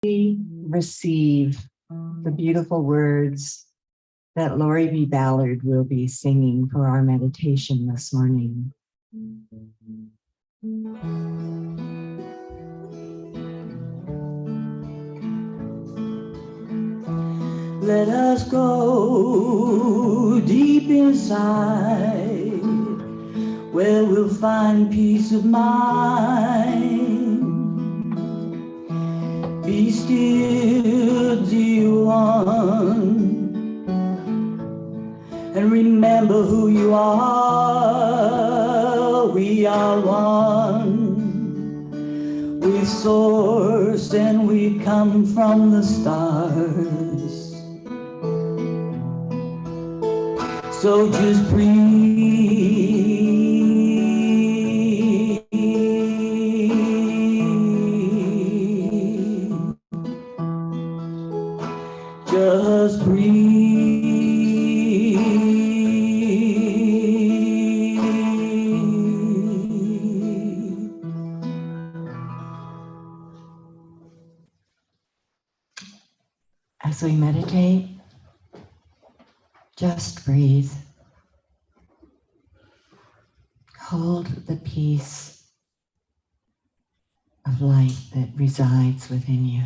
We receive the beautiful words that Lori B. Ballard will be singing for our meditation this morning. Let us go deep inside, where we'll find peace of mind. Be still, dear one, and remember who you are. We are one with source, and we come from the stars. So just breathe, just breathe. As we meditate, just breathe. Hold the peace of light that resides within you.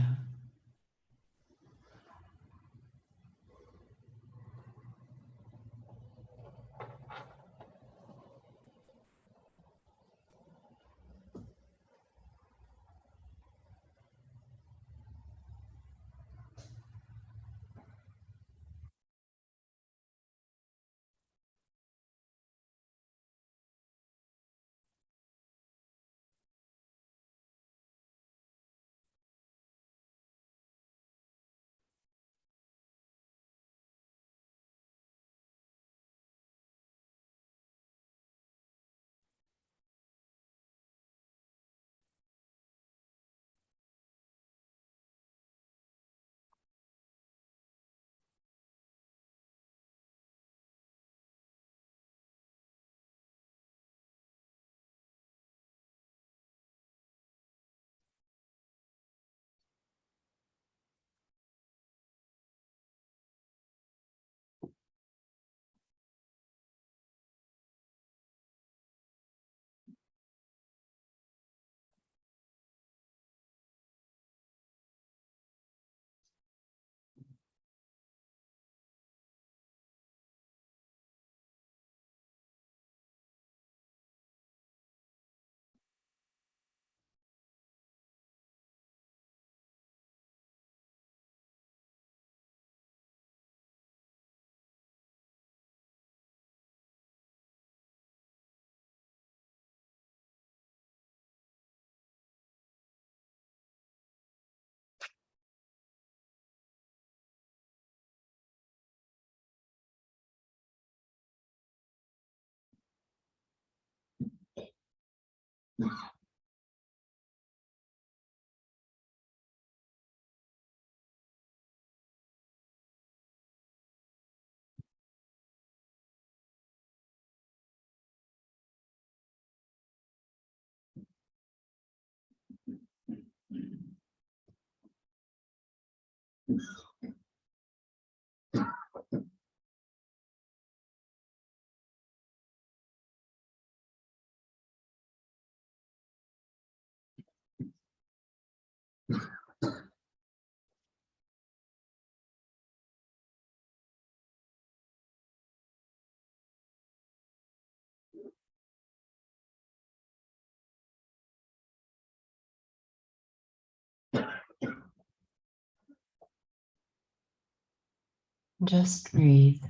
Just breathe.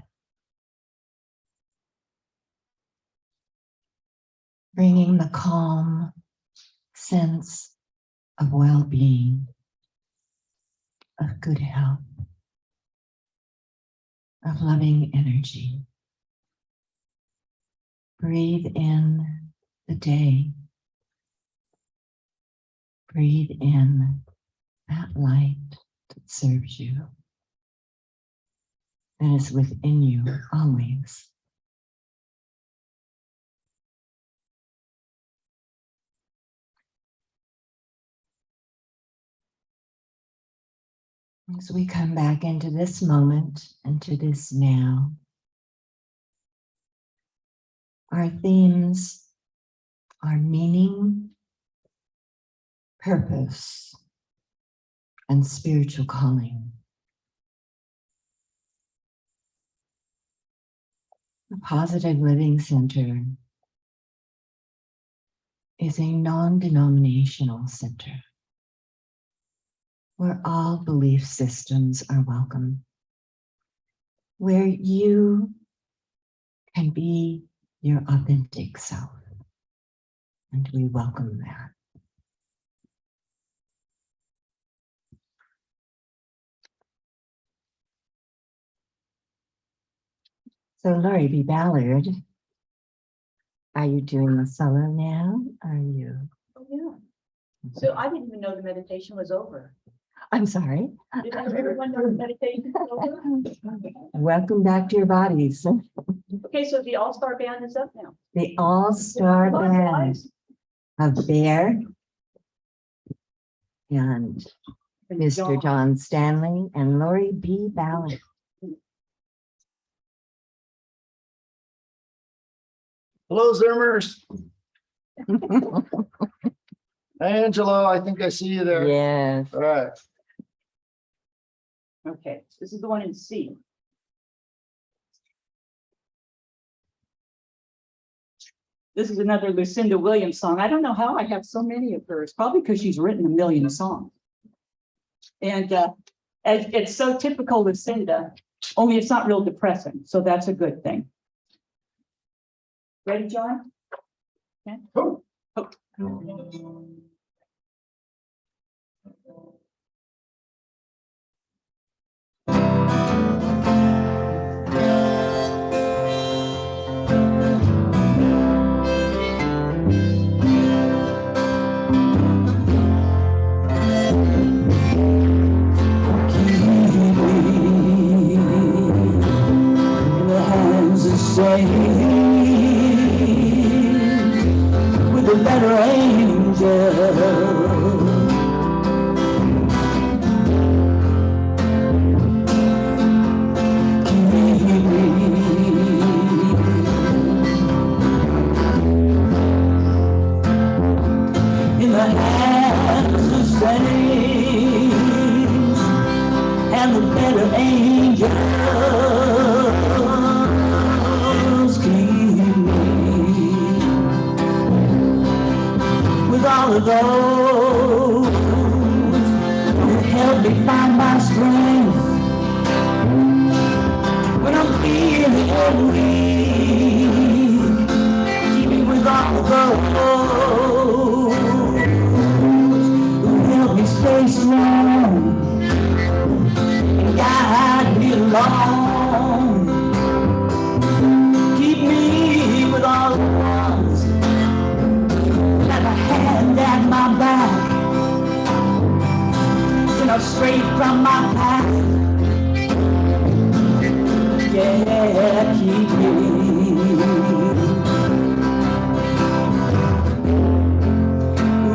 Bringing the calm sense of well-being, of good health, of loving energy. Breathe in the day. Breathe in that light that serves you, that is within you always. As we come back into this moment, into this now, our themes are meaning, purpose, and spiritual calling. The Positive Living Center is a non-denominational center where all belief systems are welcome, where you can be your authentic self, and we welcome that. So Laurie B. Ballard, are you doing the solo now? Are you? Oh, yeah. So I didn't even know the meditation was over. I'm sorry. Did everyone know the meditation was over? Welcome back to your bodies. Okay, so the All-Star Band is up now. The All-Star Come on, Band guys. of Bear and Mr. John Stanley and Laurie B. Ballard. Hello, Zoomers. Angelo, I think I see you there. Yes. All right. Okay, this is the one in C. This is another Lucinda Williams song. I don't know how I have so many of hers, probably because she's written a million songs. And it's so typical Lucinda, only it's not real depressing. So that's a good thing. Ready, John? Okay. Oh. Oh. With a better angel, keep me in the hands of saints and the better angels. All of those who help me find my strength when I'm feeling weak. Keep me with all of those who help me stay strong and guide me along. Keep me with all of those hand at my back, straight from my path. Yeah, keep me.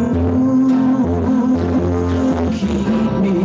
Ooh, keep me.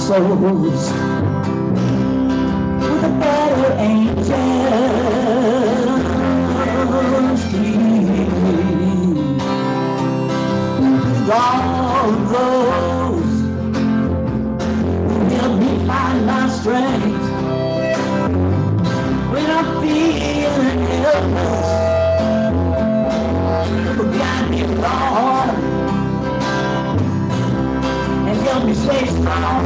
Souls with a better angels keep me with all of those who help me find my strength when I'm feeling helpless. Guide me along and help me stay strong.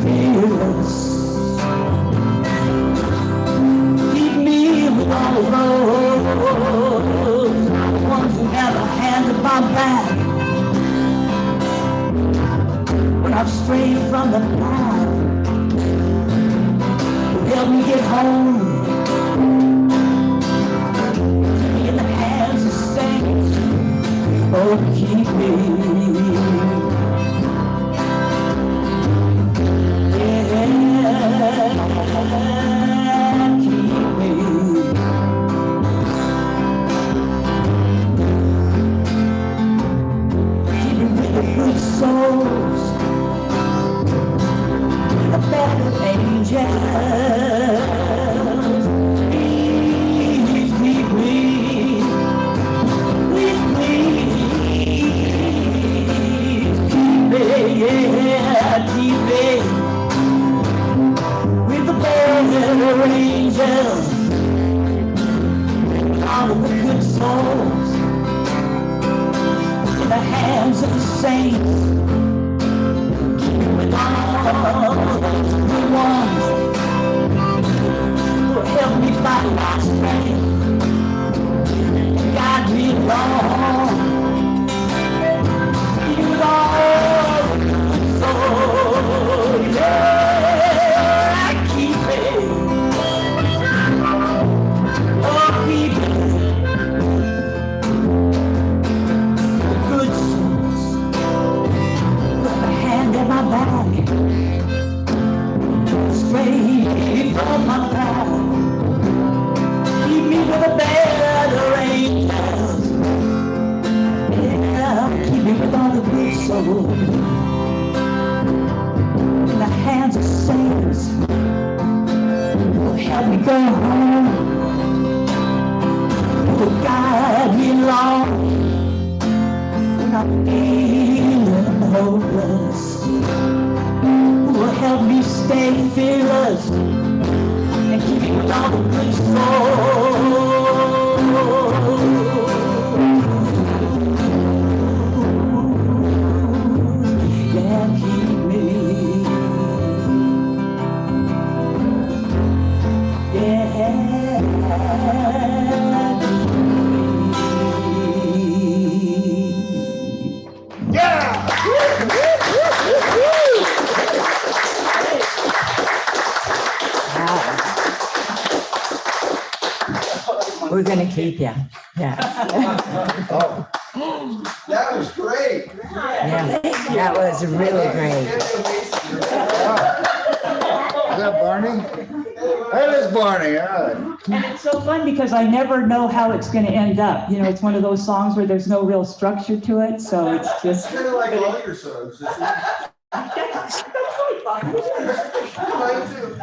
Fearless. Keep me with all the roads, the ones who have a hand at my back. When I've strayed from the path, help me get home. Keep me in the hands of saints. Oh, keep me. Yeah, keep me. Keep me with the good souls, the better angels. Please keep me. Please, please keep me. Yeah, keep me with the better angels. All of the good souls in the hands of the saints. With all those good ones who help me find my strength and guide me along. With all the good souls, yeah, keep me. Oh, keep me. The good souls with a hand in my back, straight from my path. Keep me with the better angels. Yeah, keep me with all the good souls in the hands of saints. Help me go home. Will guide me along when I'm feeling hopeless. Will help me stay fearless and keep me with all the good souls. Yeah, keep me. Yeah, We're gonna keep you. Yeah. Oh, that was great. Yeah, that was really great. Is that Barney? That is Barney, all right. And it's so fun because I never know how it's going to end up. You know, it's one of those songs where there's no real structure to it, so it's just. Kind of like all your songs. Isn't it? That's right, Bob. Mine too.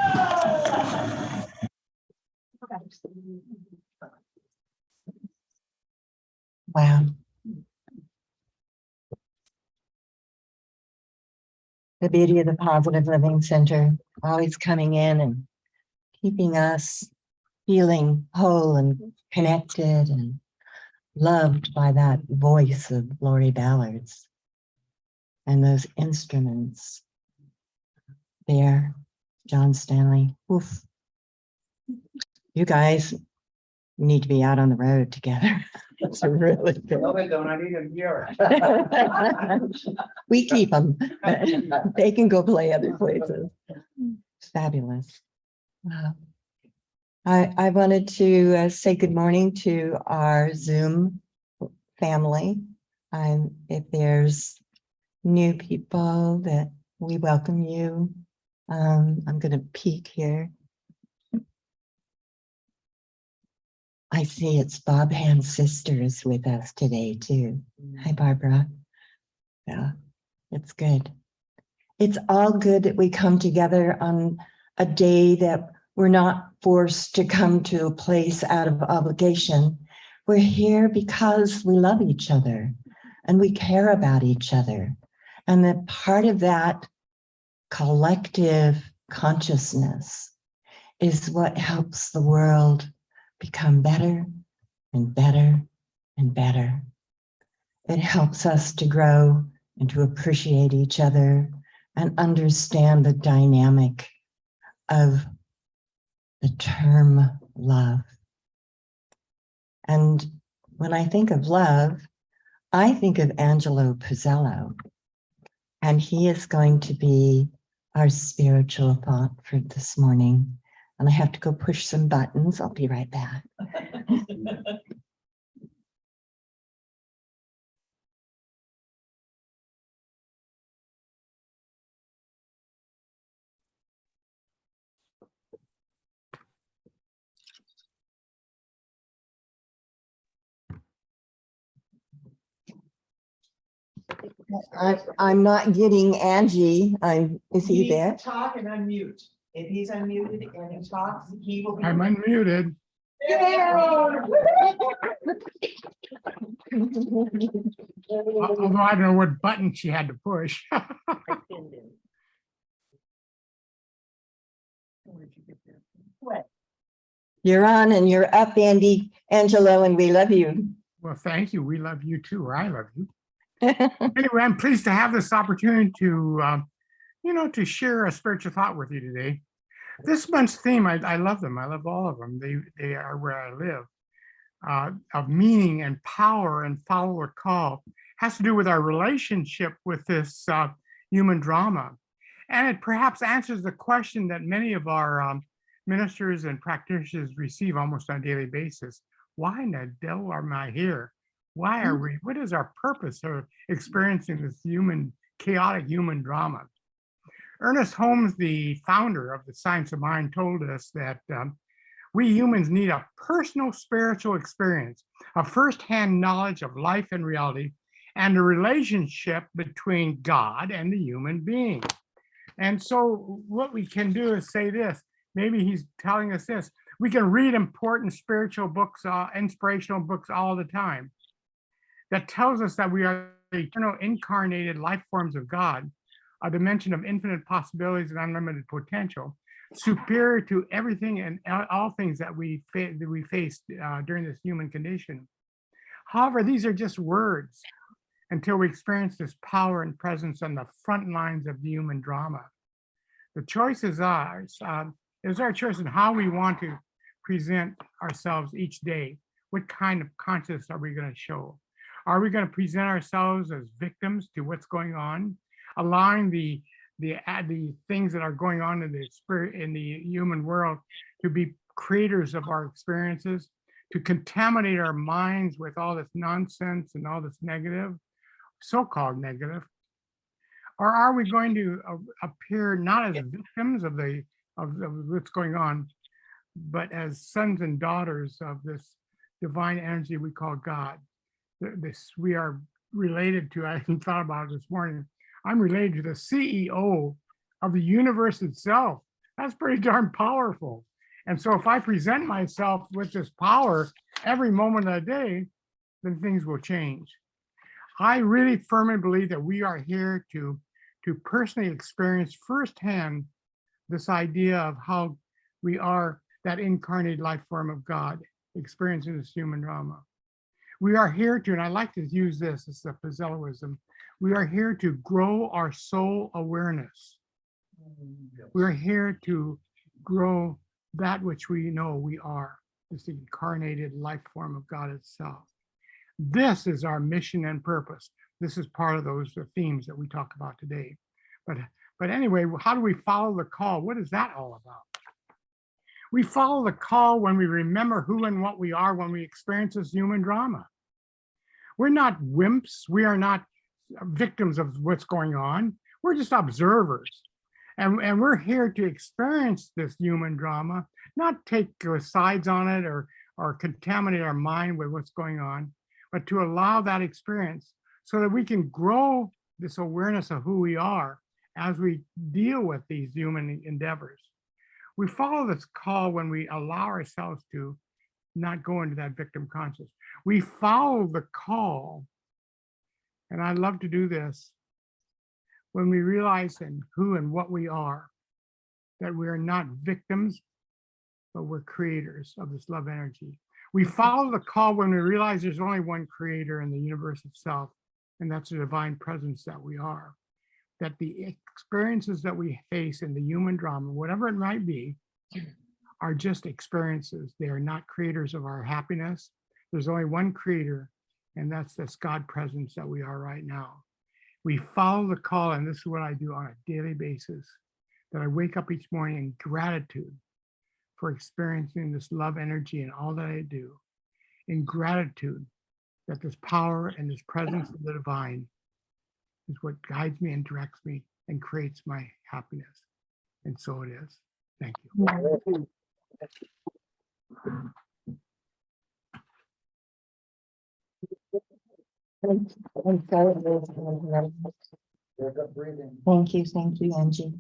Wow. The beauty of the Positive Living Center, always coming in and keeping us feeling whole and connected and loved by that voice of Lori Ballard's and those instruments there, John Stanley. Oof. You guys need to be out on the road together. It's really good. No, they don't, I need them here. We keep them. They can go play other places. Fabulous. Wow. I wanted to say good morning to our Zoom family. If there's new people that we welcome you. I'm going to peek here. I see it's Bob Hand's sister is with us today too. Hi, Barbara. Yeah, it's good. It's all good that we come together on a day that we're not forced to come to a place out of obligation. We're here because we love each other and we care about each other. And that part of that collective consciousness is what helps the world become better and better and better. It helps us to grow and to appreciate each other and understand the dynamic of the term love. And when I think of love, I think of Angelo Pizzello, and he is going to be our spiritual thought for this morning. And I have to go push some buttons. I'll be right back. I'm not getting Angie. Is he there? Talk and unmute. If he's unmuted and he talks, he will be. I'm unmuted. Although I don't know what button she had to push. You're on and you're up, Angelo, and we love you. Well, thank you. We love you too, or I love you. Anyway, I'm pleased to have this opportunity to, to share a spiritual thought with you today. This month's theme, I love them. I love all of them. They are where I live. Of meaning and power and follower call has to do with our relationship with this human drama. And it perhaps answers the question that many of our ministers and practitioners receive almost on a daily basis. Why in the devil am I here? Why are we, what is our purpose of experiencing this chaotic human drama? Ernest Holmes, the founder of the Science of Mind, told us that we humans need a personal spiritual experience, a firsthand knowledge of life and reality, and the relationship between God and the human being. And so what we can do is say this, maybe he's telling us this, we can read important spiritual books, inspirational books all the time. That tells us that we are the eternal incarnated life forms of God, a dimension of infinite possibilities and unlimited potential, superior to everything and all things that we face during this human condition. However, these are just words until we experience this power and presence on the front lines of the human drama. The choice is ours. It's our choice in how we want to present ourselves each day. What kind of consciousness are we going to show? Are we going to present ourselves as victims to what's going on, allowing the things that are going on in the spirit, in the human world, to be creators of our experiences, to contaminate our minds with all this nonsense and all this negative, so-called negative? Or are we going to appear not as victims of what's going on, but as sons and daughters of this divine energy we call God? We are related to, I hadn't thought about it this morning, I'm related to the CEO of the universe itself. That's pretty darn powerful. And so if I present myself with this power every moment of the day, then things will change. I really firmly believe that we are here to personally experience firsthand this idea of how we are that incarnated life form of God, experiencing this human drama. We are here to, and I like to use this, it's the Pizzelloism, we are here to grow our soul awareness. We are here to grow that which we know we are, this incarnated life form of God itself. This is our mission and purpose. This is part of those themes that we talk about today. But anyway, how do we follow the call? What is that all about? We follow the call when we remember who and what we are when we experience this human drama. We're not wimps. We are not victims of what's going on. We're just observers. And we're here to experience this human drama, not take sides on it or contaminate our mind with what's going on, but to allow that experience so that we can grow this awareness of who we are as we deal with these human endeavors. We follow this call when we allow ourselves to not go into that victim conscious. We follow the call, and I love to do this, when we realize who and what we are, that we are not victims, but we're creators of this love energy. We follow the call when we realize there's only one creator in the universe itself, and that's the divine presence that we are. That the experiences that we face in the human drama, whatever it might be, are just experiences. They are not creators of our happiness. There's only one creator, and that's this God presence that we are right now. We follow the call, and this is what I do on a daily basis, that I wake up each morning in gratitude for experiencing this love energy in all that I do, in gratitude that this power and this presence of the divine is what guides me and directs me and creates my happiness. And so it is. Thank you. Thank you, Angie.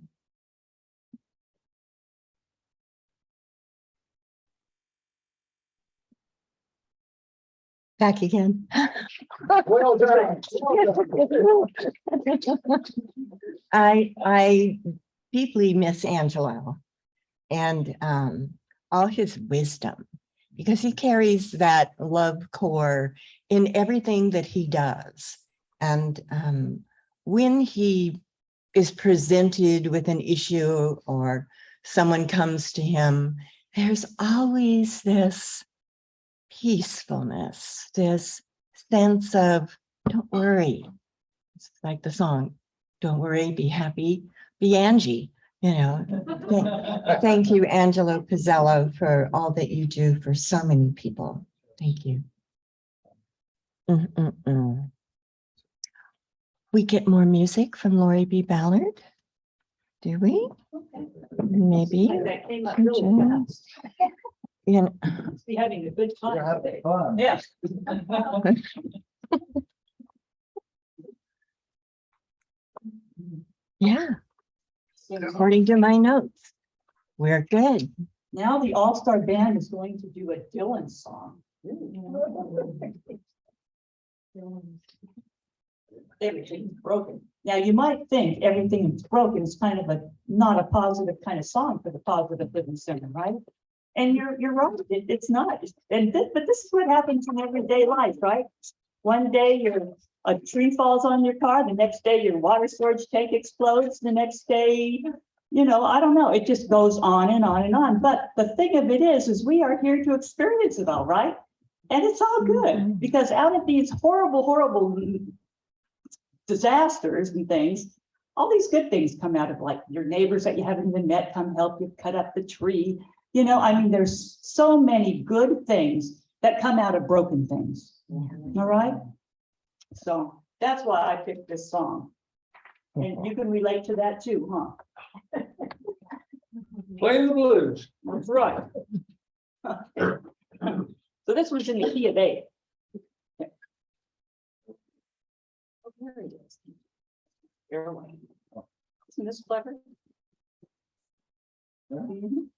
Back again. Well done. I deeply miss Angelo and all his wisdom, because he carries that love core in everything that he does. And when he is presented with an issue or someone comes to him, there's always this peacefulness, this sense of, don't worry. It's like the song, don't worry, be happy, be Angie. You know, thank you, Angelo Pizzello, for all that you do for so many people. Thank you. We get more music from Lori B. Ballard. Do we? Maybe. That came up really fast. You know, Must be having a good time You're having today. fun. Yes. yeah, according to my notes, we're good. Now the All-Star Band is going to do a Dylan song. Everything's broken. Now you might think everything is broken is kind of a not a positive kind of song for the Positive Living Center, right? And you're right. It's not. But this is what happens in everyday life, right? One day a tree falls on your car. The next day your water storage tank explodes. The next day, you know, I don't know. It just goes on and on and on. But the thing of it is we are here to experience it all, right? And it's all good because out of these horrible disasters and things, all these good things come out of, like your neighbors that you haven't even met come help you cut up the tree. You know, I mean, there's so many good things that come out of broken things. All right. So that's why I picked this song. And you can relate to that too, huh? Play the blues. That's right. So this was in the key of A. Okay. Oh, here it is. Airline. Isn't this clever? Mhm.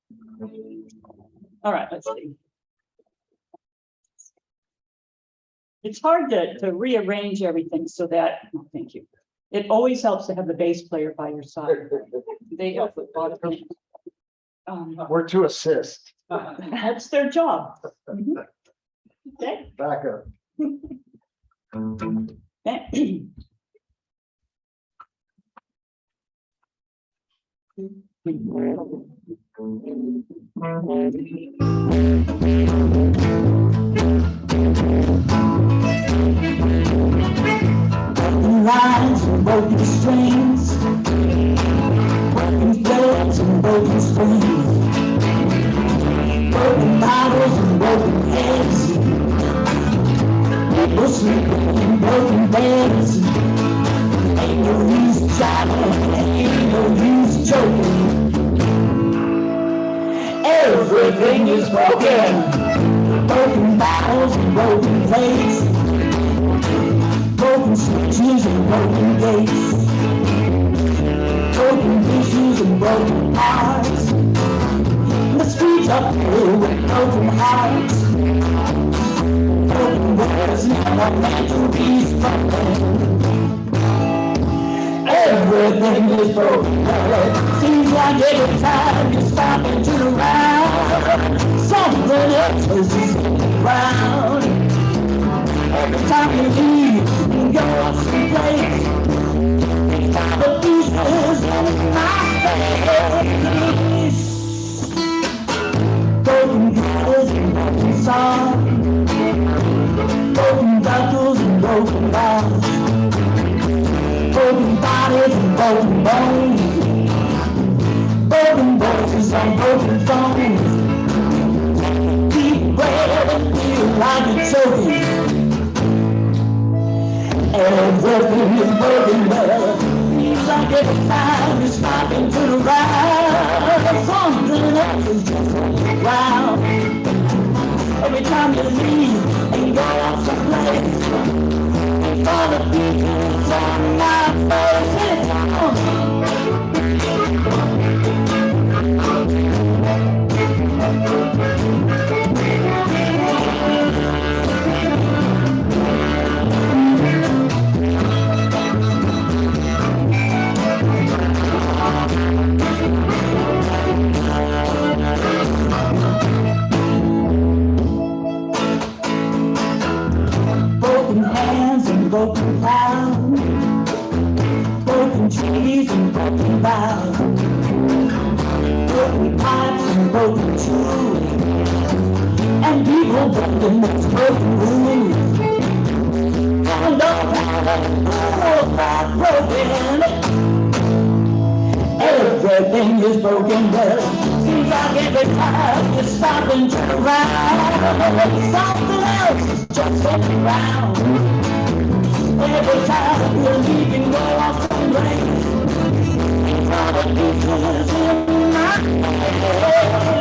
All right, let's see. It's hard to rearrange everything so that, oh, thank you. It always helps to have the bass player by your side. They help with a lot of things. We're to assist. That's their job. Mhm. Okay. Back up. Broken lines and broken strings, broken threads and broken springs, broken bottles and broken heads, people sleeping in broken beds. Ain't no use trying, ain't no use joking. Everything is broken, broken bottles and broken plates, broken switches and broken gates, broken dishes and broken hearts. The streets are filled with broken hearts, broken words never meant to be spoken. Everything is broken. Seems like every time you stop and turn around, something else is ground. Every time you leave, you go someplace. The pieces in my face. Broken colors and broken songs, broken buckles and broken bonds, broken bodies and broken bones, broken voices on broken phones. Deep breath and feel like you're choking. Everything is broken, but feels like every time you stop into the ride, something else is just around. Every time you leave and go off someplace, all the pieces on my face, it's on. Broken hands and broken clouds, broken trees and broken boughs, broken pipes and broken tools, and people broken those broken rules. And all that broken, everything is broken, but seems like every time you stop and turn around, something else is just sitting around. Every time you leave and go off someplace, all the pieces in my head.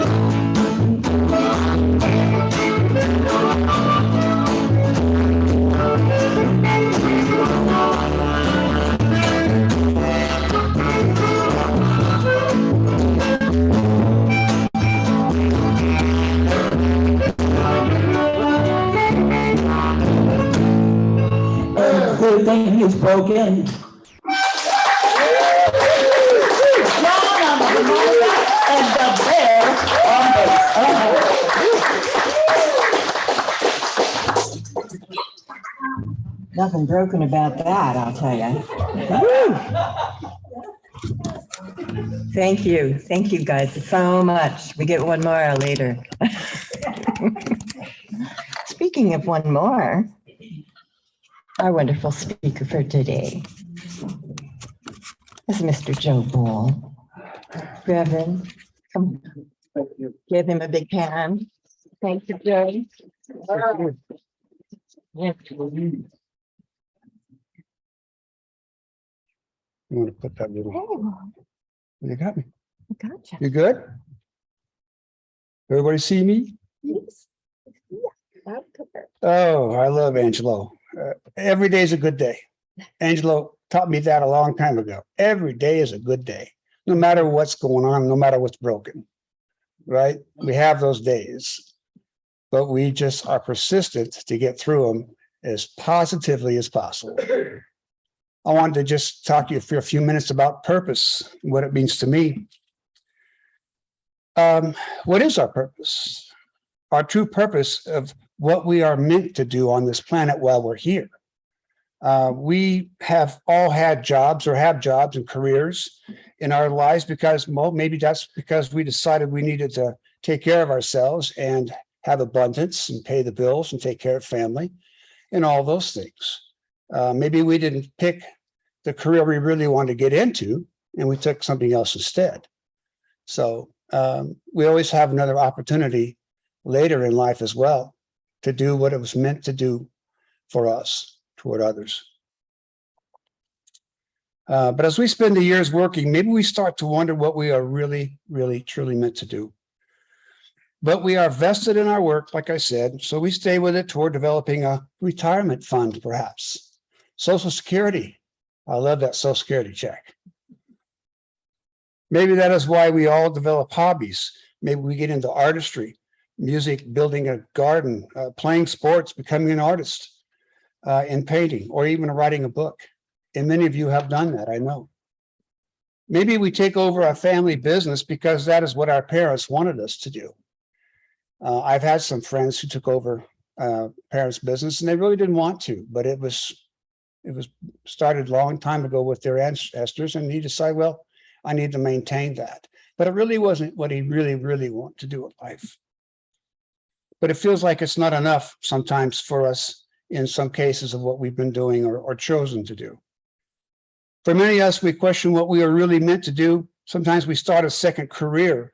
Everything is broken. John on the harmonica and the bear on bass. Nothing broken about that, I'll tell you. Thank you. Thank you guys so much. We get one more later. Speaking of one more, our wonderful speaker for today is Mr. Joe Ball. Reverend, come give him a big hand. Thank you, Joe. You want to put that little, Hey, you got me. I gotcha. You good? Everybody see me? Yes. Yeah, loud clear. Oh, I love Angelo. Every day is a good day. Angelo taught me that a long time ago. Every day is a good day, no matter what's going on, no matter what's broken, right? We have those days, but we just are persistent to get through them as positively as possible. I wanted to just talk to you for a few minutes about purpose, what it means to me. What is our purpose? Our true purpose of what we are meant to do on this planet while we're here. We have all had jobs or have jobs and careers in our lives because, well, maybe that's because we decided we needed to take care of ourselves and have abundance and pay the bills and take care of family and all those things. Maybe we didn't pick the career we really wanted to get into and we took something else instead. So we always have another opportunity later in life as well to do what it was meant to do for us toward others. But as we spend the years working, maybe we start to wonder what we are really, truly meant to do. But we are vested in our work, like I said, so we stay with it toward developing a retirement fund, perhaps. Social Security. I love that Social Security check. Maybe that is why we all develop hobbies. Maybe we get into artistry, music, building a garden, playing sports, becoming an artist, in painting, or even writing a book. And many of you have done that, I know. Maybe we take over a family business because that is what our parents wanted us to do. I've had some friends who took over parents' business, and they really didn't want to, but it was started a long time ago with their ancestors, and he decided, well, I need to maintain that. But it really wasn't what he really wanted to do in life. But it feels like it's not enough sometimes for us in some cases of what we've been doing or chosen to do. For many of us, we question what we are really meant to do. Sometimes we start a second career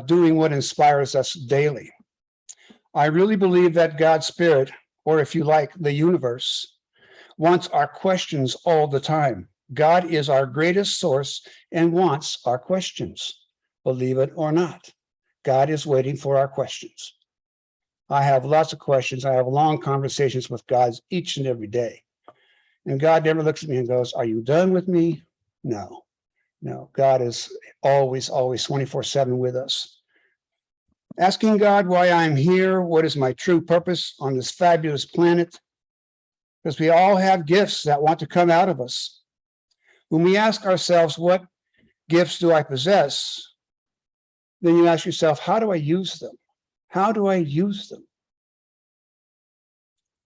doing what inspires us daily. I really believe that God's Spirit, or if you like, the universe, wants our questions all the time. God is our greatest source and wants our questions, believe it or not. God is waiting for our questions. I have lots of questions. I have long conversations with God each and every day. And God never looks at me and goes, are you done with me? No. God is always 24/7 with us. Asking God why I'm here, what is my true purpose on this fabulous planet? Because we all have gifts that want to come out of us. When we ask ourselves, what gifts do I possess? Then you ask yourself, how do I use them? How do I use them?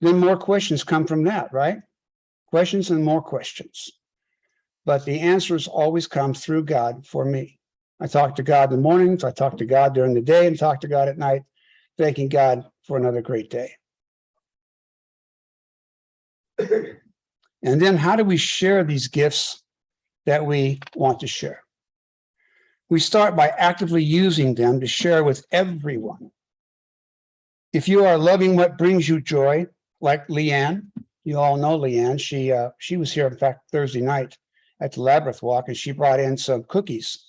Then more questions come from that, right? Questions and more questions. But the answers always come through God for me. I talk to God in the mornings, I talk to God during the day, and talk to God at night, thanking God for another great day. And then how do we share these gifts that we want to share? We start by actively using them to share with everyone. If you are loving what brings you joy, like Leanne, you all know Leanne, she was here, in fact, Thursday night at the Labyrinth Walk, and she brought in some cookies,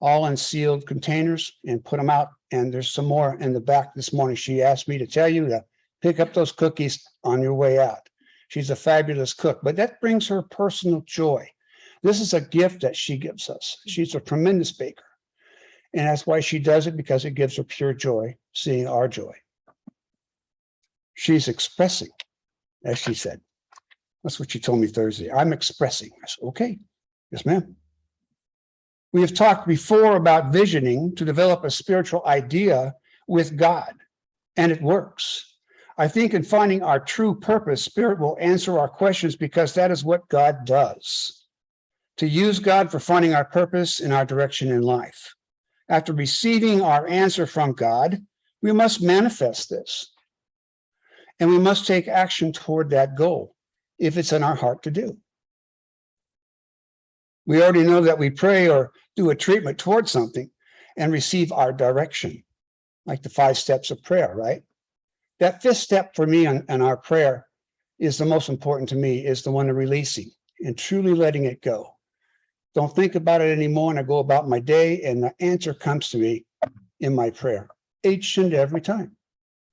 all in sealed containers, and put them out. And there's some more in the back this morning. She asked me to tell you to pick up those cookies on your way out. She's a fabulous cook, but that brings her personal joy. This is a gift that she gives us. She's a tremendous baker. And that's why she does it, because it gives her pure joy, seeing our joy. She's expressing, as she said. That's what she told me Thursday. I'm expressing. I said, okay, yes, ma'am. We have talked before about visioning to develop a spiritual idea with God, and it works. I think in finding our true purpose, Spirit will answer our questions, because that is what God does. To use God for finding our purpose and our direction in life. After receiving our answer from God, we must manifest this. And we must take action toward that goal, if it's in our heart to do. We already know that we pray or do a treatment towards something and receive our direction, like the 5 steps of prayer, right? That 5th step for me in our prayer is the most important to me, is the one of releasing and truly letting it go. Don't think about it anymore, and I go about my day, and the answer comes to me in my prayer each and every time.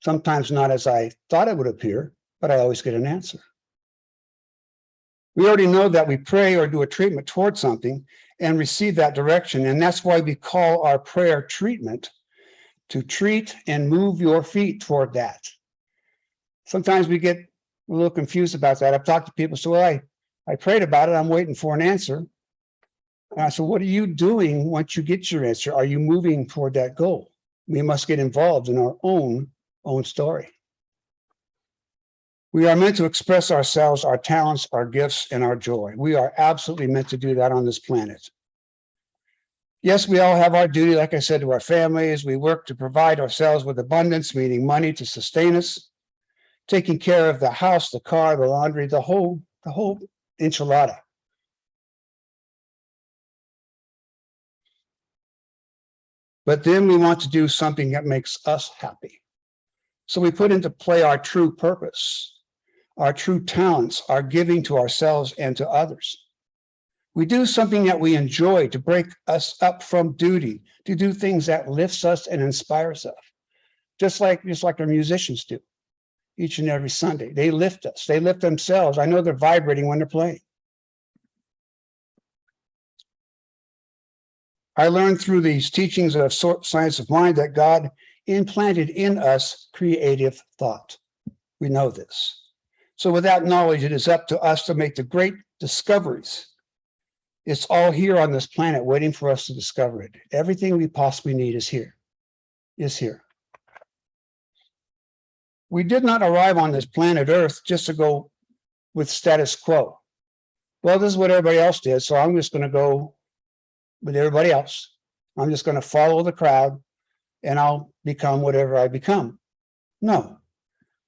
Sometimes not as I thought it would appear, but I always get an answer. We already know that we pray or do a treatment towards something and receive that direction. And that's why we call our prayer treatment, to treat and move your feet toward that. Sometimes we get a little confused about that. I've talked to people, so I prayed about it. I'm waiting for an answer. And I said, what are you doing once you get your answer? Are you moving toward that goal? We must get involved in our own story. We are meant to express ourselves, our talents, our gifts, and our joy. We are absolutely meant to do that on this planet. Yes, we all have our duty, like I said, to our families. We work to provide ourselves with abundance, meaning money to sustain us, taking care of the house, the car, the laundry, the whole enchilada. But then we want to do something that makes us happy. So we put into play our true purpose, our true talents, our giving to ourselves and to others. We do something that we enjoy to break us up from duty, to do things that lifts us and inspires us, just like our musicians do each and every Sunday. They lift us, they lift themselves. I know they're vibrating when they're playing. I learned through these teachings of science of mind that God implanted in us creative thought. We know this. So with that knowledge, it is up to us to make the great discoveries. It's all here on this planet waiting for us to discover it. Everything we possibly need is here. We did not arrive on this planet Earth just to go with status quo. Well, this is what everybody else did, so I'm just going to go with everybody else. I'm just going to follow the crowd and I'll become whatever I become. No,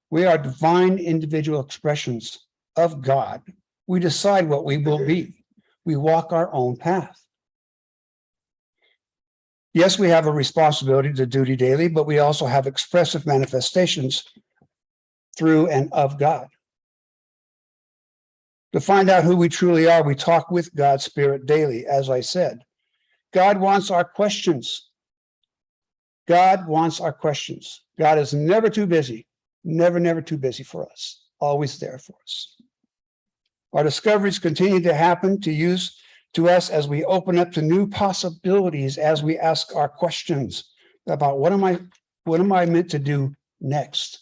we are divine individual expressions of God. We decide what we will be. We walk our own path. Yes, we have a responsibility to duty daily, but we also have expressive manifestations through and of God. To find out who we truly are, we talk with God's Spirit daily, as I said. God wants our questions. God wants our questions. God is never too busy, never too busy for us, always there for us. Our discoveries continue to happen to us as we open up to new possibilities, as we ask our questions about what am I meant to do next?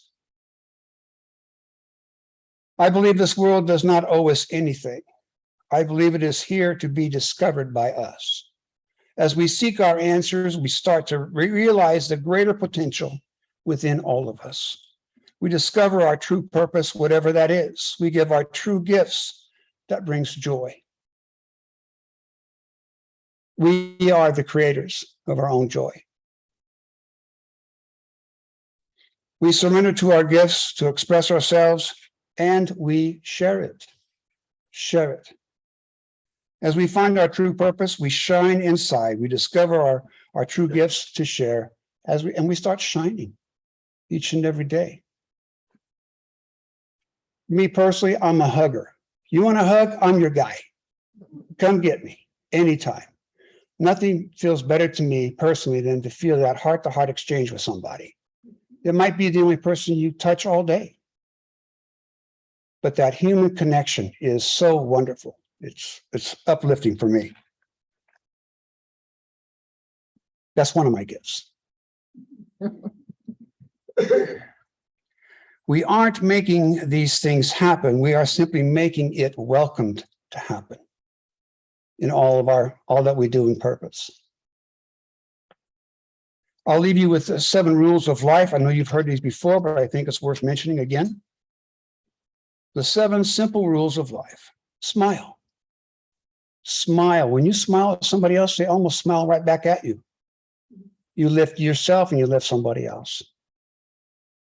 I believe this world does not owe us anything. I believe it is here to be discovered by us. As we seek our answers, we start to realize the greater potential within all of us. We discover our true purpose, whatever that is. We give our true gifts that brings joy. We are the creators of our own joy. We surrender to our gifts to express ourselves, and we share it. Share it. As we find our true purpose, we shine inside. We discover our true gifts to share and we start shining each and every day. Me personally, I'm a hugger. You want a hug? I'm your guy. Come get me anytime. Nothing feels better to me personally than to feel that heart-to-heart exchange with somebody. It might be the only person you touch all day, but that human connection is so wonderful. It's uplifting for me. That's one of my gifts. We aren't making these things happen. We are simply making it welcomed to happen in all that we do in purpose. I'll leave you with the 7 rules of life. I know you've heard these before, but I think it's worth mentioning again. The 7 simple rules of life. Smile. Smile. When you smile at somebody else, they almost smile right back at you. You lift yourself and you lift somebody else.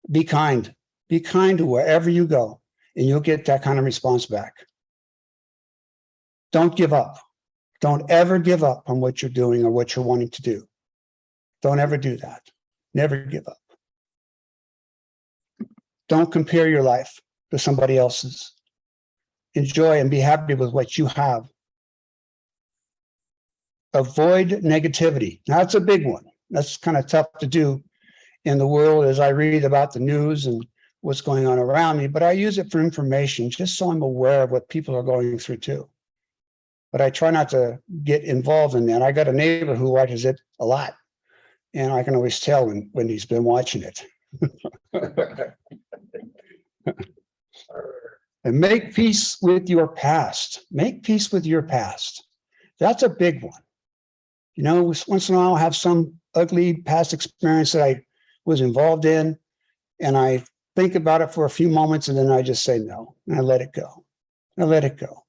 Be kind. Be kind to wherever you go, and you'll get that kind of response back. Don't give up. Don't ever give up on what you're doing or what you're wanting to do. Don't ever do that. Never give up. Don't compare your life to somebody else's. Enjoy and be happy with what you have. Avoid negativity. Now, that's a big one. That's kind of tough to do in the world as I read about the news and what's going on around me, but I use it for information, just so I'm aware of what people are going through too. But I try not to get involved in that. I got a neighbor who watches it a lot, and I can always tell when he's been watching it. And make peace with your past. Make peace with your past. That's a big one. You know, once in a while I have some ugly past experience that I was involved in, and I think about it for a few moments, and then I just say no, and I let it go. I let it go.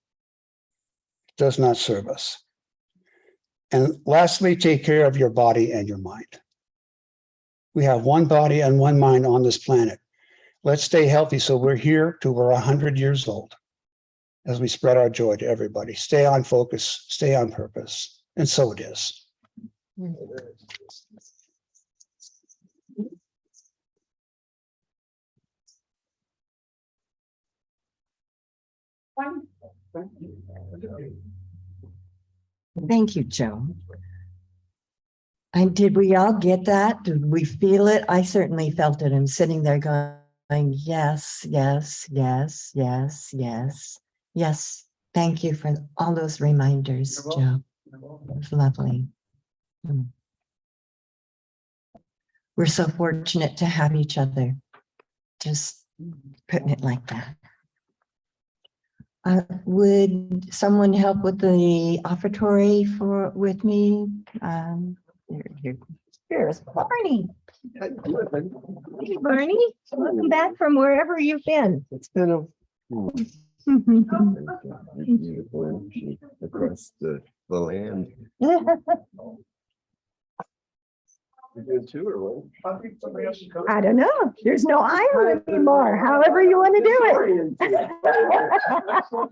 It does not serve us. And lastly, take care of your body and your mind. We have one body and one mind on this planet. Let's stay healthy so we're here till we're 100 years old as we spread our joy to everybody. Stay on focus, stay on purpose. And so it is. Thank you, Joe. And did we all get that? Did we feel it? I certainly felt it. I'm sitting there going, yes, yes, yes, yes, yes, yes. Thank you for all those reminders, Joe. It was lovely. We're so fortunate to have each other. Just putting it like that. Would someone help with the offertory with me? Here. Here's Barney. Hey, Barney, welcome back from wherever you've been. It's been a beautiful across the land. You doing two or what? I don't know. There's no iron anymore. However you want to do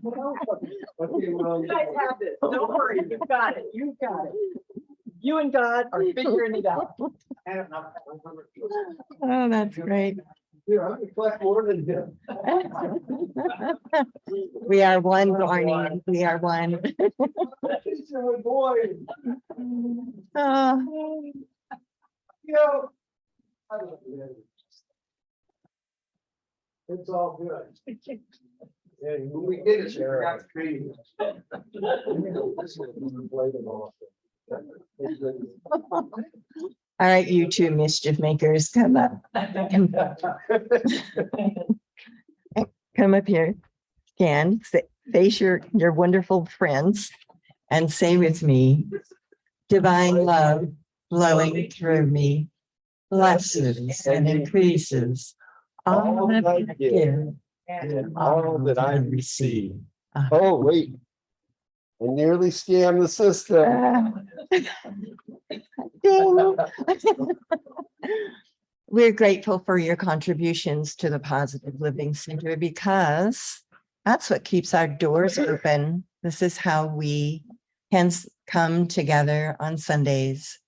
You guys have this. Don't worry. You've got it. You've got it. You and God are figuring it out. it. Oh, that's great. Yeah, I can collect more than him. We are one, Barney. We are one. He's a boy. Oh, Yo. I love you. It's all good. Yeah, when we did it, we got the training. This one, we played them all. all right, you two mischief makers, come up. Come up here. Stand, face your wonderful friends and say with me, divine love flowing through me, blesses and increases all that I give And all that I receive. Oh, wait. I nearly scammed the system. Ding. We're grateful for your contributions to the Positive Living Center because that's what keeps our doors open. This is how we can come together on Sundays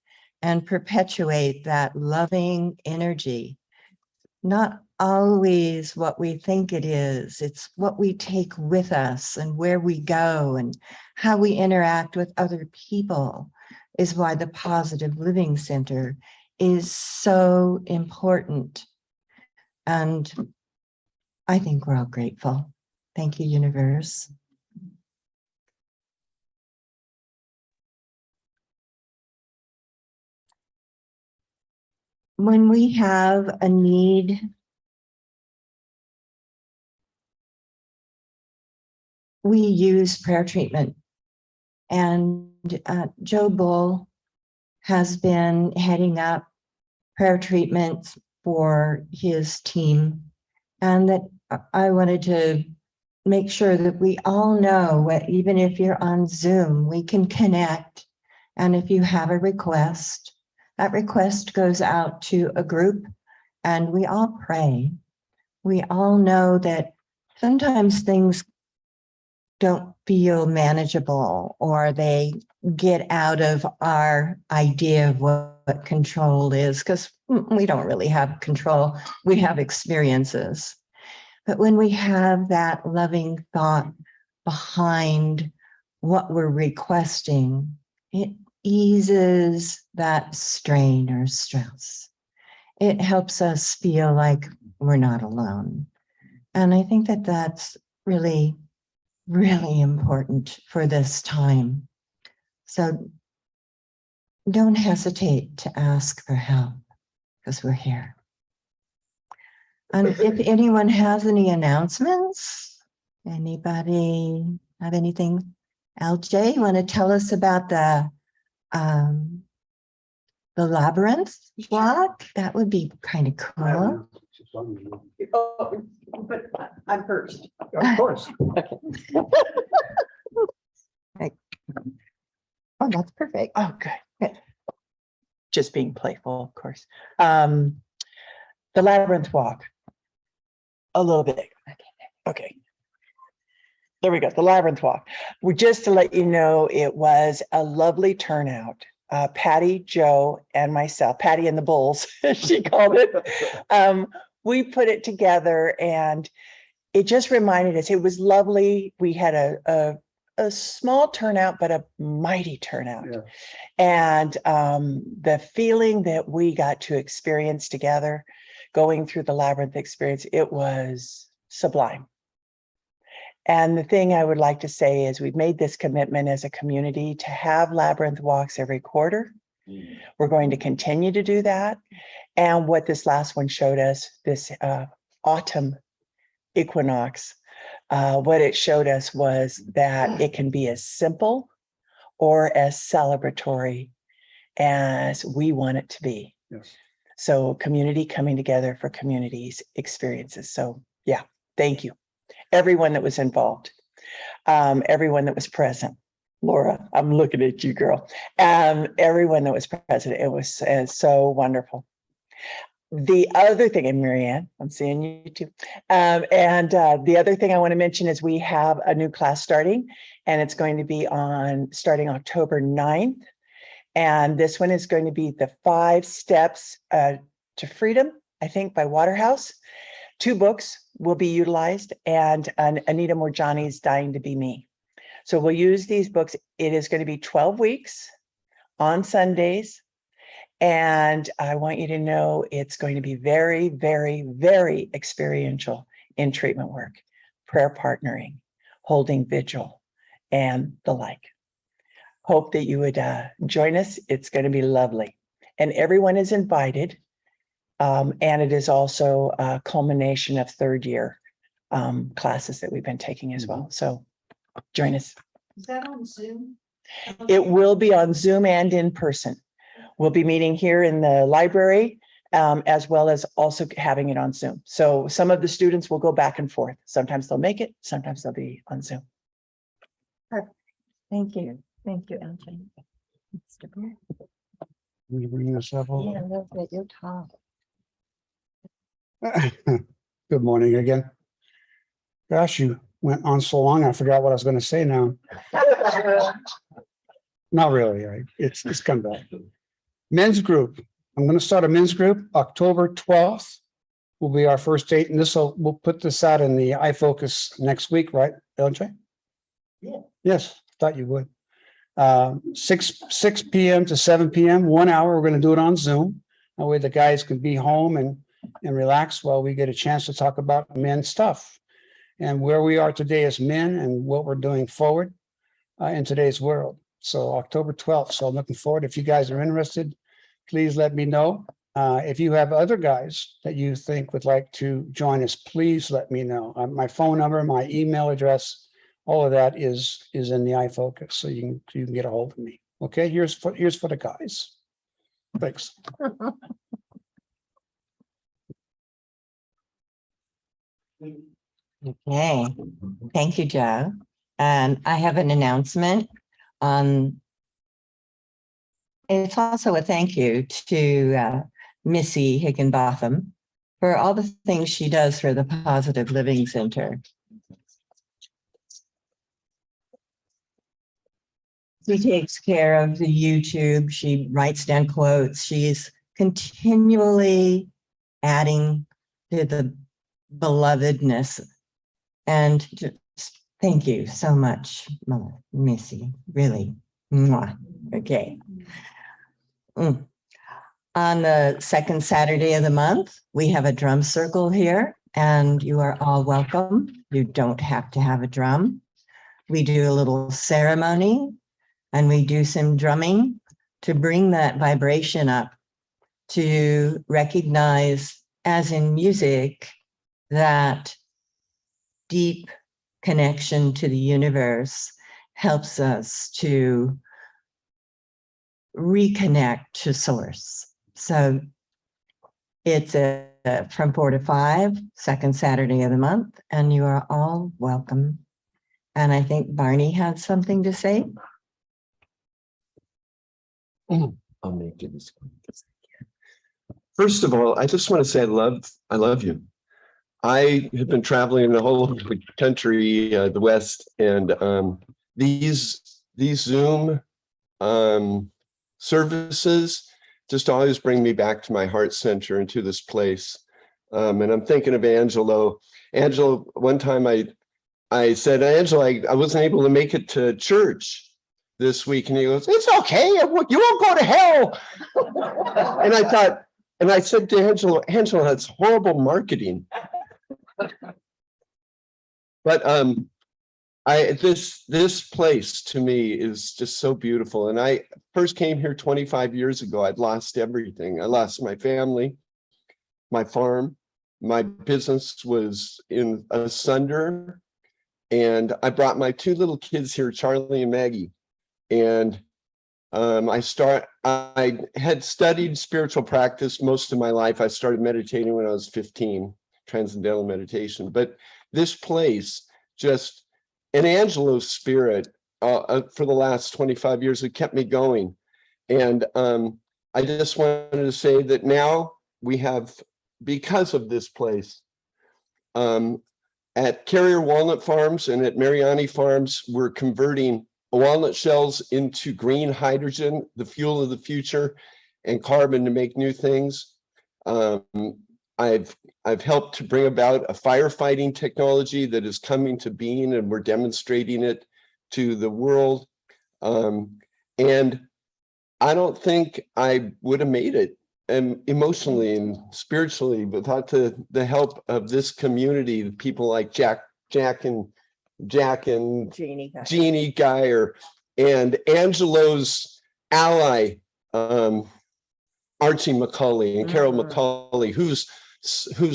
and perpetuate that loving energy. Not always what we think it is. It's what we take with us and where we go and how we interact with other people is why the Positive Living Center is so important. And I think we're all grateful. Thank you, universe. When we have a need, we use prayer treatment. And Joe Bull has been heading up prayer treatments for his team. And that I wanted to make sure that we all know what, even if you're on Zoom, we can connect. And if you have a request, that request goes out to a group and we all pray. We all know that sometimes things don't feel manageable or they get out of our idea of what control is because we don't really have control. We have experiences. But when we have that loving thought behind what we're requesting, it eases that strain or stress. It helps us feel like we're not alone. And I think that that's really, really important for this time. So don't hesitate to ask for help because we're here. And if anyone has any announcements, anybody have anything? LJ, you want to tell us about the labyrinth walk? That would be kind of cool. Oh, but I'm first. Of course. Oh, that's perfect. Oh, good. Just being playful, of course. The labyrinth walk. A little bit. Okay. There we go. The labyrinth walk. Just to let you know, it was a lovely turnout. Patty, Joe, and myself, Patty and the Bulls, she called it. We put it together and it just reminded us, it was lovely. We had a small turnout, but a mighty turnout. Yeah. And the feeling that we got to experience together, going through the labyrinth experience, it was sublime. And the thing I would like to say is we've made this commitment as a community to have labyrinth walks every quarter. We're going to continue to do that. And what this last one showed us, this autumn equinox, what it showed us was that it can be as simple or as celebratory as we want it to be. Yes. So community coming together for communities experiences. So yeah, thank you. Everyone that was involved, everyone that was present. Laura, I'm looking at you, girl. Everyone that was present, it was so wonderful. The other thing, and Marianne, I'm seeing you too. The other thing I want to mention is we have a new class starting, and it's going to be starting October 9th. And this one is going to be the 5 Steps to Freedom, I think, by Waterhouse. 2 books will be utilized, and Anita Morjani's Dying to Be Me. So we'll use these books. It is going to be 12 weeks on Sundays. And I want you to know it's going to be very, very, very experiential in treatment work, prayer partnering, holding vigil, and the like. Hope that you would join us. It's going to be lovely. And everyone is invited. And it is also a culmination of 3rd year classes that we've been taking as well. So join us. Is that on Zoom? It will be on Zoom and in person. We'll be meeting here in the library, as well as also having it on Zoom. So some of the students will go back and forth. Sometimes they'll make it, sometimes they'll be on Zoom. Thank you. Thank you, Angie. Can you bring this up? Yeah, look at your talk. Good morning again. Gosh, you went on so long, I forgot what I was going to say now. Not really. It's come back. Men's group. I'm going to start a men's group. October 12th will be our first date, and we'll put this out in the iFocus next week, right, LJ? Yeah. Yes, thought you would. 6 p.m. to 7 p.m., 1 hour. We're going to do it on Zoom. That way the guys can be home and relax while we get a chance to talk about men's stuff and where we are today as men and what we're doing forward in today's world. So October 12th. So I'm looking forward. If you guys are interested, please let me know. If you have other guys that you think would like to join us, please let me know. My phone number, my email address, all of that is in the iFocus, so you can get a hold of me. Okay, here's for the guys. Thanks. Okay, thank you, Joe. And I have an announcement on. It's also a thank you to Missy Higginbotham for all the things she does for the Positive Living Center. She takes care of the YouTube. She writes down quotes. She's continually adding to the belovedness. And just thank you so much, Missy, really. Mwah. Okay. On the 2nd Saturday of the month, we have a drum circle here, and you are all welcome. You don't have to have a drum. We do a little ceremony, and we do some drumming to bring that vibration up, to recognize, as in music, that deep connection to the universe helps us to reconnect to source. So it's from 4 to 5, 2nd Saturday of the month, and you are all welcome. And I think Barney had something to say. I'll make it as quick as I can. First of all, I just want to say I love you. I have been traveling the whole of the country, the West, and these Zoom services just always bring me back to my heart center and to this place. And I'm thinking of Angelo. Angelo, one time I said, Angelo, I wasn't able to make it to church this week. And he goes, it's okay. You won't go to hell. And I said to Angelo, that's horrible marketing. But this place to me is just so beautiful. And I first came here 25 years ago. I'd lost everything. I lost my family, my farm, my business was in asunder. And I brought my 2 little kids here, Charlie and Maggie. And I had studied spiritual practice most of my life. I started meditating when I was 15, transcendental meditation. But this place just, and Angelo's spirit for the last 25 years have kept me going. And I just wanted to say that now we have, because of this place, at Carrier Walnut Farms and at Mariani Farms, we're converting walnut shells into green hydrogen, the fuel of the future, and carbon to make new things. I've helped to bring about a firefighting technology that is coming to being, and we're demonstrating it to the world. And I don't think I would have made it emotionally and spiritually without the help of this community, people like Jack and Jeannie Geyer, and Angelo's ally, Archie McCauley and Carol McCauley, whose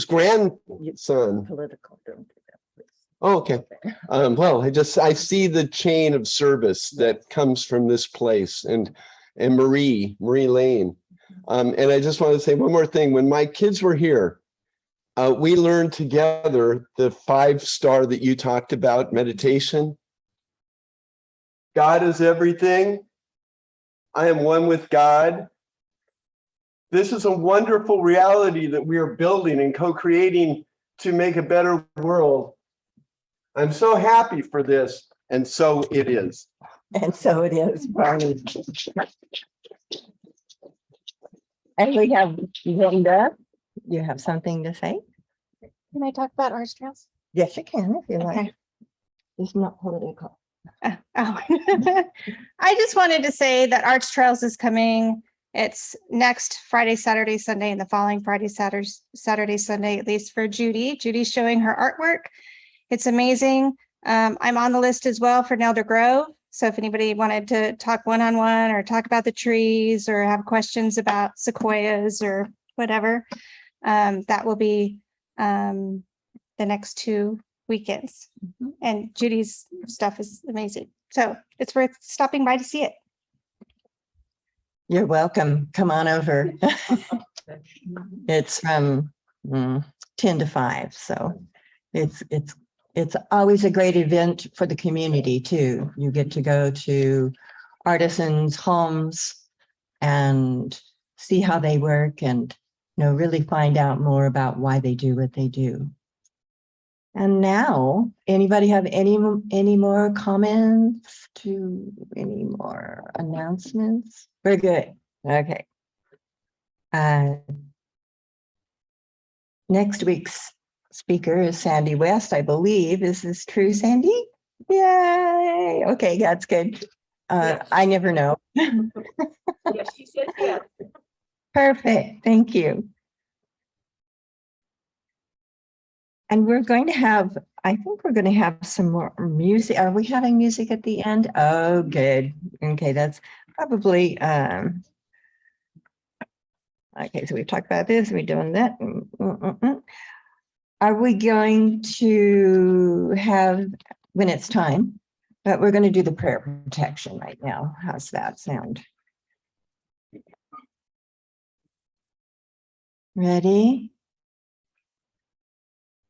grandson. Political, don't do that, please. Oh, okay. Well, I see the chain of service that comes from this place, and Marie Lane. And I just want to say one more thing. When my kids were here, we learned together the 5-star that you talked about, meditation. God is everything. I am one with God. This is a wonderful reality that we are building and co-creating to make a better world. I'm so happy for this, and so it is. And so it is, Barney. And we have Linda. You have something to say? Can I talk about Arts Trails? Yes, you can, if you like. Okay. It's not political. Oh. I just wanted to say that Arts Trails is coming. It's next Friday, Saturday, Sunday, and the following Friday, Saturday, Sunday, at least for Judy. Judy's showing her artwork. It's amazing. I'm on the list as well for Nelder Grove. So if anybody wanted to talk one-on-one or talk about the trees or have questions about sequoias or whatever, that will be the next 2 weekends. And Judy's stuff is amazing. So it's worth stopping by to see it. You're welcome. Come on over. It's from 10 to 5. So it's always a great event for the community too. You get to go to artisans' homes and see how they work and, really find out more about why they do what they do. And now, anybody have any more comments any more announcements? Very good. Okay. Next week's speaker is Sandy West, I believe. Is this true, Sandy? Yay. Okay, that's good. Yes. I never know. Yes, she said yes. Perfect. Thank you. And we're going to have, I think we're going to have some more music. Are we having music at the end? Oh, good. Okay, that's probably, okay, so we've talked about this, we're doing that. Are we going to have, when it's time, but we're going to do the prayer protection right now. How's that sound? Ready?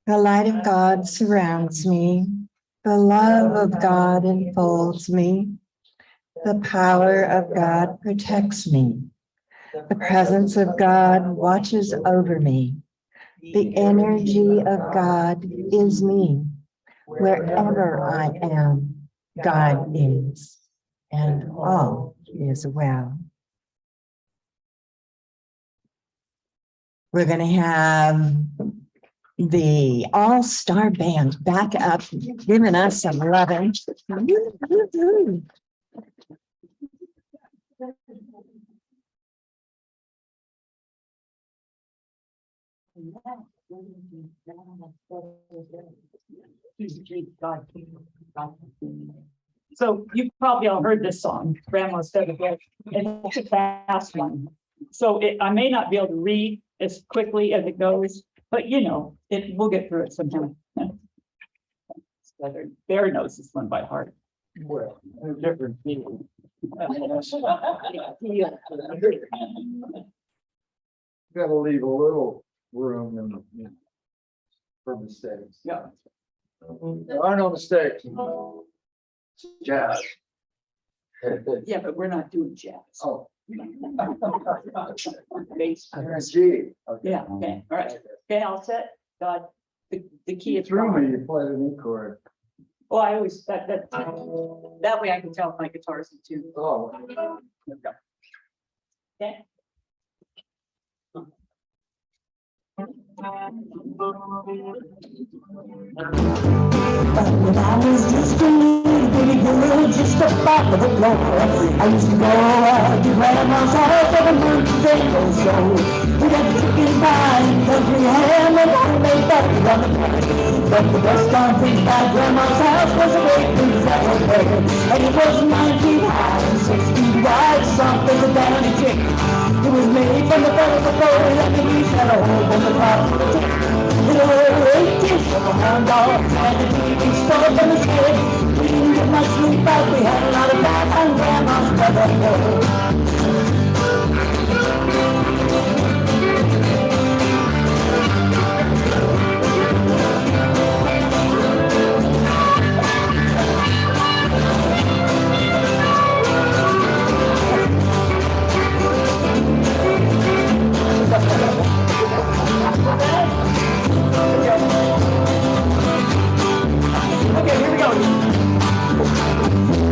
The light of God surrounds me. The love of God enfolds me. The power of God protects me. The presence of God watches over me. The energy of God is me. Wherever I am, God is, and all is well. We're going to have the all-star band back up, giving us some loving. So you probably all heard this song, Grandma Said It, and it's a fast one. So I may not be able to read as quickly as it goes, but we'll get through it sometime. Bear knows this one by heart. Well, different feeling. Gotta leave a little room for mistakes. Yeah. There are no mistakes. Jazz. Yeah, but we're not doing jazz. Oh. Bass. G. Yeah, okay, all right. Okay, all set. God, the key You is. threw me, you played an E chord. Oh, I always, that way I can tell if my guitar's in tune. Oh. Okay. When I was just a little bitty girl, just a pop of the floor, I used to go out to grandma's house every birthday or so. We'd have chicken pie and country ham and homemade butter on the pan. But the best darn thing about grandma's house was a great big fat bed. And it was 9 feet high and 6 feet wide, soft as a downy chick. It was made from the feathers of gold and the grease had a hole from the top to the tip. Little old 18 from a hound dog and the TV store from the shed. We didn't get much sleep, but we had a lot of time on grandma's feather bed. Okay, here we go.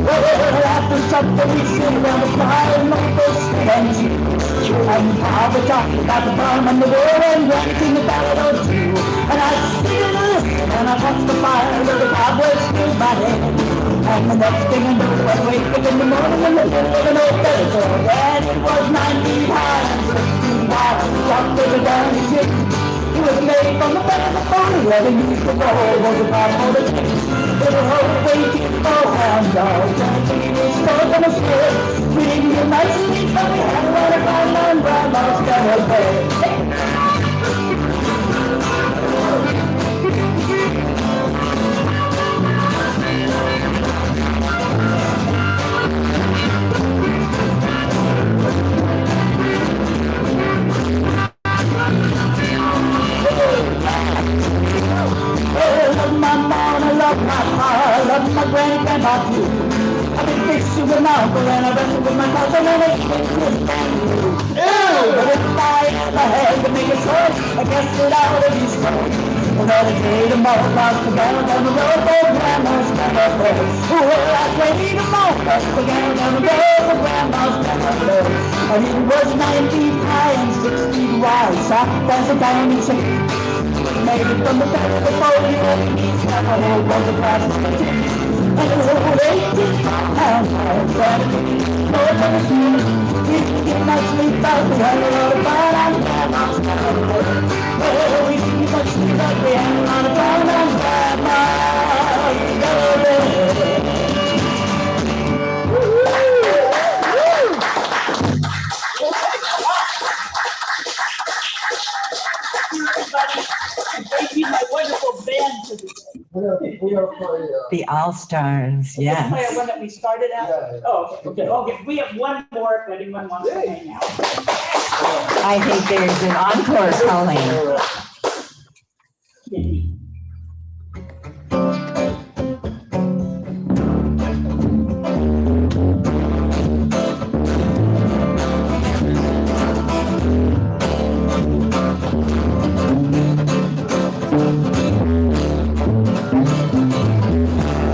Well, after supper we sit around the fire and make those and cheese. And how we talk about the farm and the war and ranting about it or two. And I sit and listen and I watch the fire where the cobwebs fill my head. And the next thing I know I wake up in the morning in the middle of an old feather bed. And it was 9 feet high and 6 feet wide, soft as a downy chick. It was made from the feathers of bone where they used to go was about for the chick. Little old waiting for hound dogs and a TV store from a shed. We didn't get much sleep, but we had a lot of fun on grandma's feather bed. I love my mom, I love my pa, I love my granny, grandpa too. I've been fishing with my uncle and I wrestled with my cousin and I ate with bamboo. But if I ever had to make a choice, I guess that I would have used strong. Well, that day tomorrow, across the down the road, for grandma's feather bed. Well, I played tomorrow, across the down the road, for grandma's feather bed. And it was 9 feet high and 6 feet wide, soft as a diamond chick. Made it from the back of the boat, and he's got a whole bunch of plastic. And it was over 18 pounds, more than a few. We didn't get much sleep, but we had a lot of fun on grandma's feather bed. Well, we didn't get much sleep, but we had a lot of fun on grandma's feather bed. Thank you, my wonderful band today. We'll play, The All-Stars, Play yes. one that we started out. Yeah. Oh, okay. We have one more if anyone wants to hang out. I think there's an encore calling.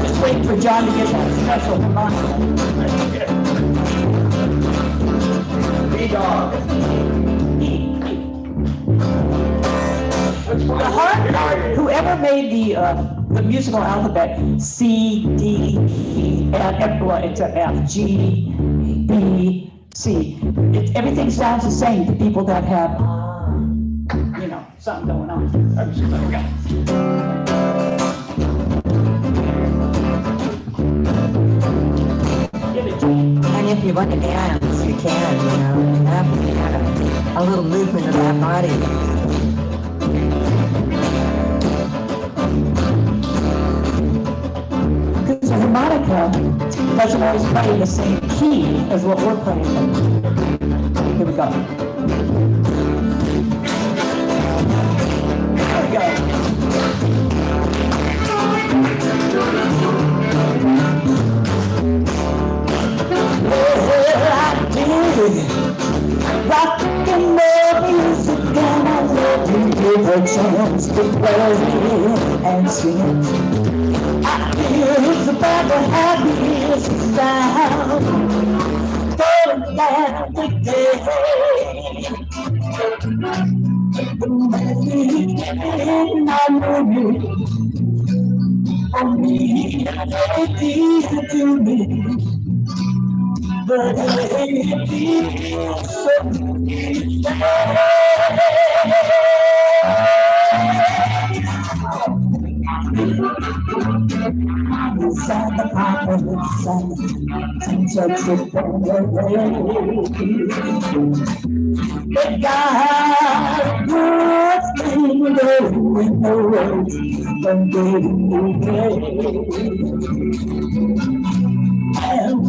Just wait for John to get that special reminder. B-Dog. The hard, whoever made the musical alphabet, C, D, E, and F, well, it's a F, G, B, C. Everything sounds the same to people that have, You know, something going on. Give it to me. And if you want to dance, you can, you know, and have a little movement of that body. because harmonica doesn't always play the same key as what we're playing. Here we go. There we go. Well, I did rock and roll music, and I love to give a chance to play and sing. I feel it's about the happiest sound going down the day. The man I know you, only it to me. But it feels so inside the pocket, and such a but God, good thing going away from getting away. And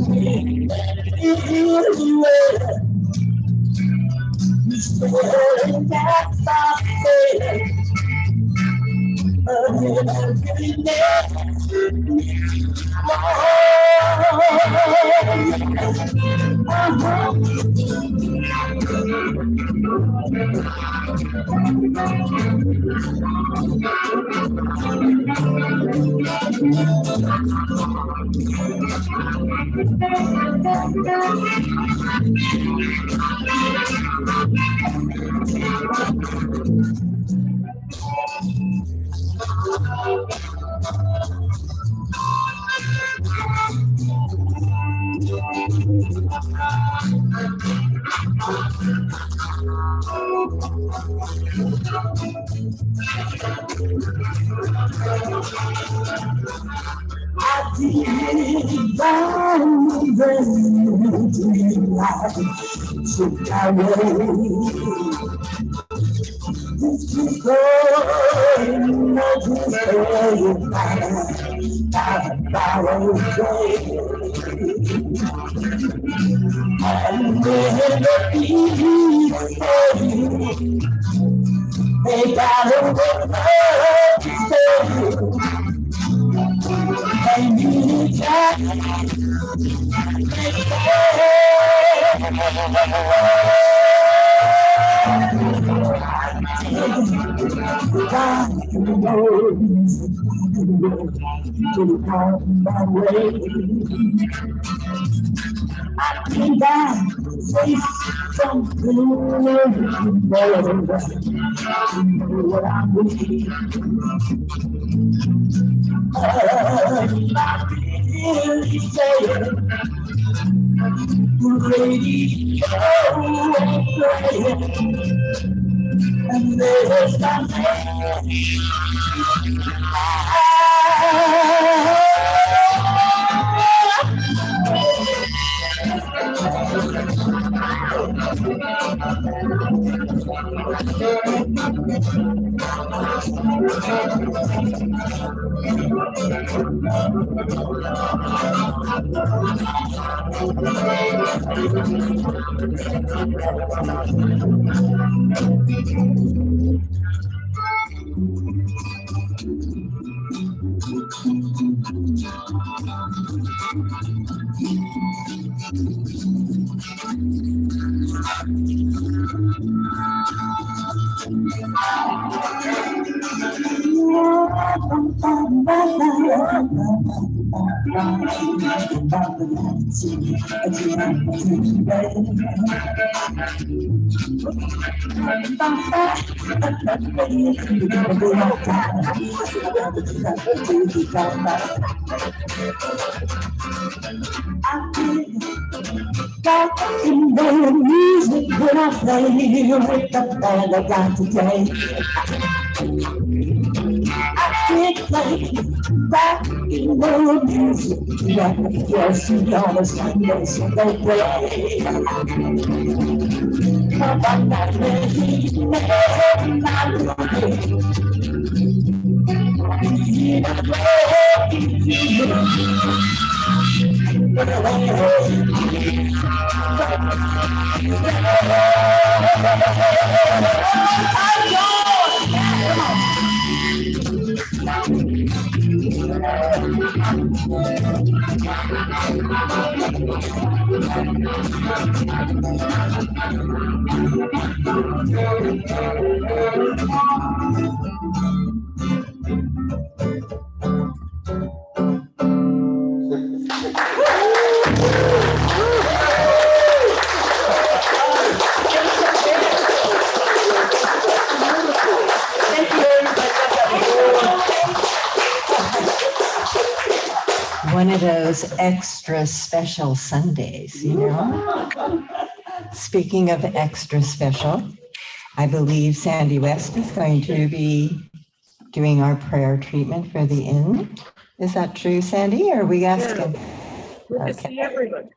they got a and you got I think I say something what I'm wishing. I really say it. The radio playing, and there's nothing. In the music when I play with the band I got today, I can't play back in the music that the PLC on a Sunday, so they play. But I'm not ready, I'm not ready. One of those extra special Sundays, you know? Speaking of extra special, I believe Sandy West is going to be doing our prayer treatment for the inn. Is that true, Sandy? Or are we asking? Good to Okay. see everybody.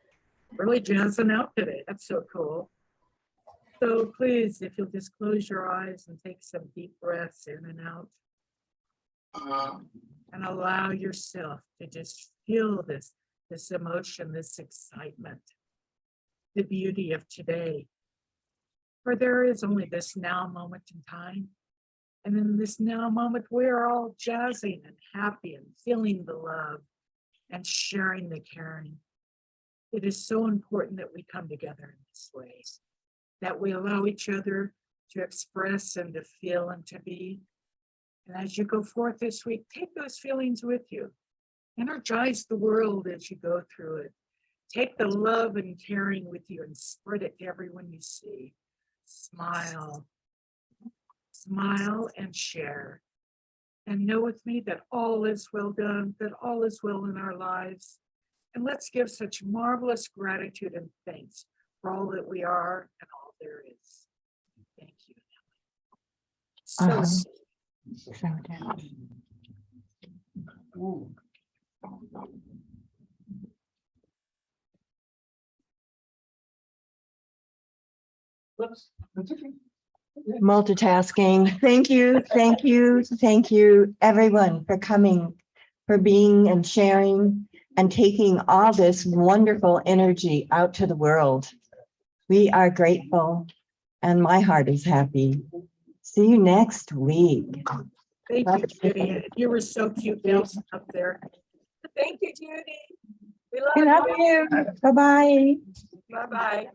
Really jazzing out today. That's so cool. So please, if you'll just close your eyes and take some deep breaths in and out. And allow yourself to just feel this emotion, this excitement, the beauty of today. For there is only this now moment in time. And in this now moment, we're all jazzing and happy and feeling the love and sharing the caring. It is so important that we come together in this way, that we allow each other to express and to feel and to be. And as you go forth this week, take those feelings with you. Energize the world as you go through it. Take the love and caring with you and spread it to everyone you see. Smile. Smile and share. And know with me that all is well done, that all is well in our lives. And let's give such marvelous gratitude and thanks for all that we are and all there is. Thank you. So So down. Multitasking. Thank you, thank you, thank you, everyone, for coming, for being and sharing and taking all this wonderful energy out to the world. We are grateful and my heart is happy. See you next week. thank you, Judy. You were so cute bouncing up there. Thank you, Judy. We We love love you. you. Bye-bye. Bye-bye.